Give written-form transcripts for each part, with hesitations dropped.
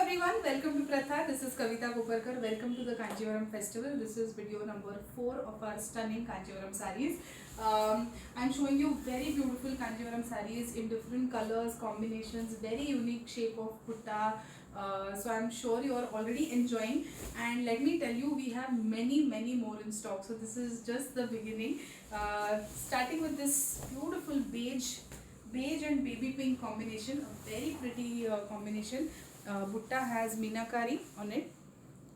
everyone, welcome to Pratha. This is Kavita Koparkar. Welcome to the Kanchivaram festival. This is video number 4 of our stunning Kanchivaram sarees. I'm showing you very beautiful Kanchivaram sarees in different colors, combinations, very unique shape of putta. So I'm sure you are already enjoying, and let me tell you, we have many more in stock. So this is just the beginning. Starting with this beautiful beige and baby pink combination, a very pretty combination. Butta has meenakari on it.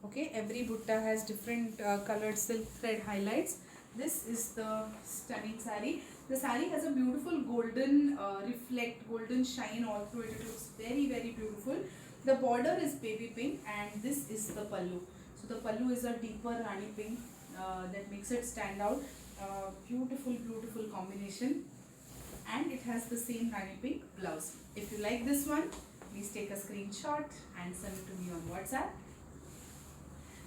Okay, every butta has different colored silk thread highlights. This is the stunning sari. The sari has a beautiful golden golden shine all through it. It looks very beautiful. The border is baby pink, and this is the pallu. So the pallu is a deeper rani pink that makes it stand out. Beautiful combination, and it has the same rani pink blouse. If you like this one, please take a screenshot and send it to me on WhatsApp.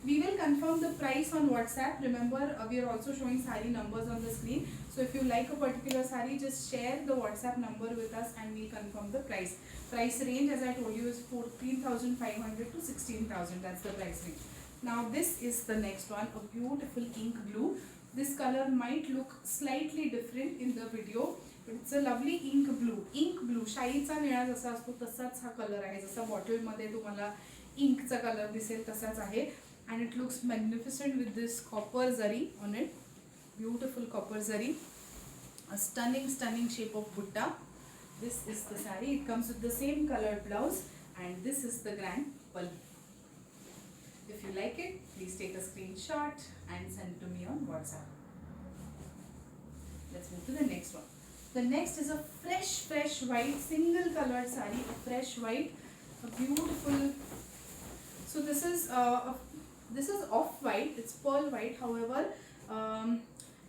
We will confirm the price on WhatsApp. Remember, we are also showing sari numbers on the screen. So if you like a particular sari, just share the WhatsApp number with us and we'll confirm the price. Price range, as I told you, is 14,500 to 16,000. That's the price range. Now this is the next one, a beautiful ink blue. This color might look slightly different in the video. It's a lovely ink blue. शाईचा निळा जसा असतो तसाच हा colour आहे. जसा bottle मध्ये तुम्हाला इंकचा colour दिसेल तसाच आहे. And it looks magnificent with this copper zari on it. Beautiful copper zari. A stunning shape of butta. This is the sari. It comes with the same colored blouse, and this is the grand pallu. If you like it, please take a screenshot and send it to me on WhatsApp. Let's move to the next one. The next is a fresh white single colored sari, a fresh white, a beautiful. So this is off white. It's pearl white. However,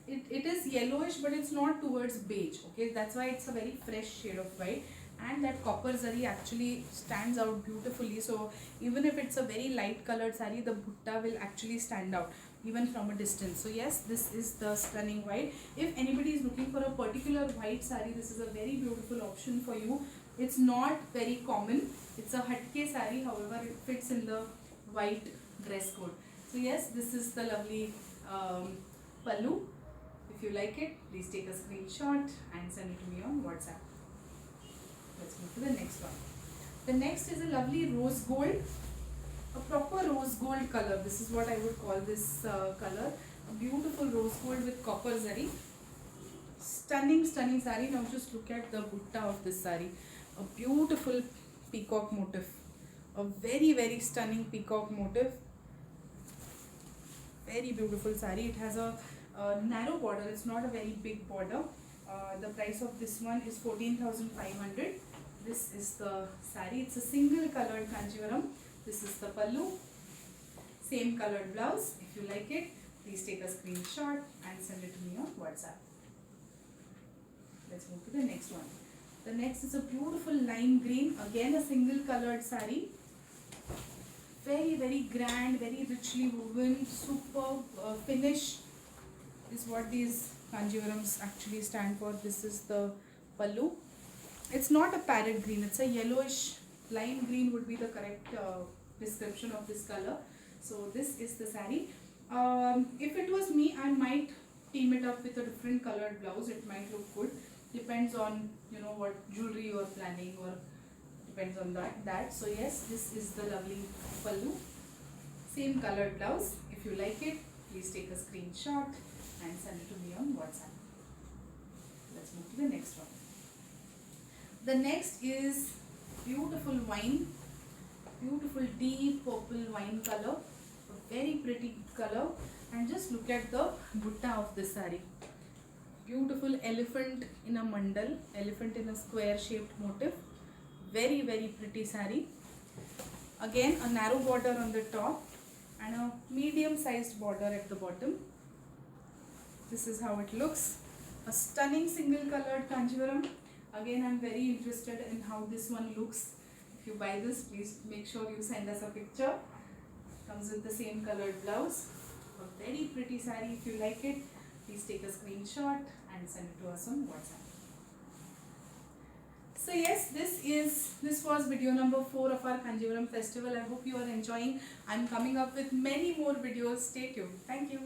it is yellowish, but it's not towards beige. Okay, that's why it's a very fresh shade of white, and that copper zari actually stands out beautifully. So even if it's a very light colored sari, the butta will actually stand out even from a distance. So yes, this is the stunning white. If anybody is looking for a particular white sari, this is a very beautiful option for you. It's not very common. It's a hatke sari, however it fits in the white dress code. So yes, this is the lovely pallu. If you like it, please take a screenshot and send it to me on WhatsApp. Let's move to the next one. The next is a lovely rose gold. A proper rose gold color. This is what I would call this color. A beautiful rose gold with copper zari. Stunning sari. Now just look at the butta of this sari. A beautiful peacock motif. A very stunning peacock motif. Very beautiful sari. It has a narrow border. It's not a very big border. The price of this one is 14,500. This is the sari. It's a single colored Kanchivaram. This is the pallu, same colored blouse. If you like it, please take a screenshot and send it to me on WhatsApp. Let's move to the next one. The next is a beautiful lime green, again a single colored sari. Very grand, very richly woven, superb finish is what these Kanchivarams actually stand for. This is the pallu. It's not a parrot green, it's a yellowish. Lime green would be the correct description of this color. So this is the sari. If it was me, I might team it up with a different colored blouse. It might look good. Depends on what jewelry you are planning, or depends on that. So yes, this is the lovely pallu. Same colored blouse. If you like it, please take a screenshot and send it to me on WhatsApp. Let's move to the next one. The next is beautiful wine, beautiful deep purple wine color, a very pretty color. And just look at the butta of this sari. Beautiful elephant in a mandal, elephant in a square shaped motif. Very pretty sari. Again a narrow border on the top and a medium sized border at the bottom. This is how it looks. A stunning single colored Kanchivaram. Again, I'm very interested in how this one looks. If you buy this, please make sure you send us a picture. Comes with the same colored blouse. A very pretty sari. If you like it, please take a screenshot and send it to us on WhatsApp. So yes, this was video number 4 of our Kanjivaram festival. I hope you are enjoying. I'm coming up with many more videos. Stay tuned. Thank you.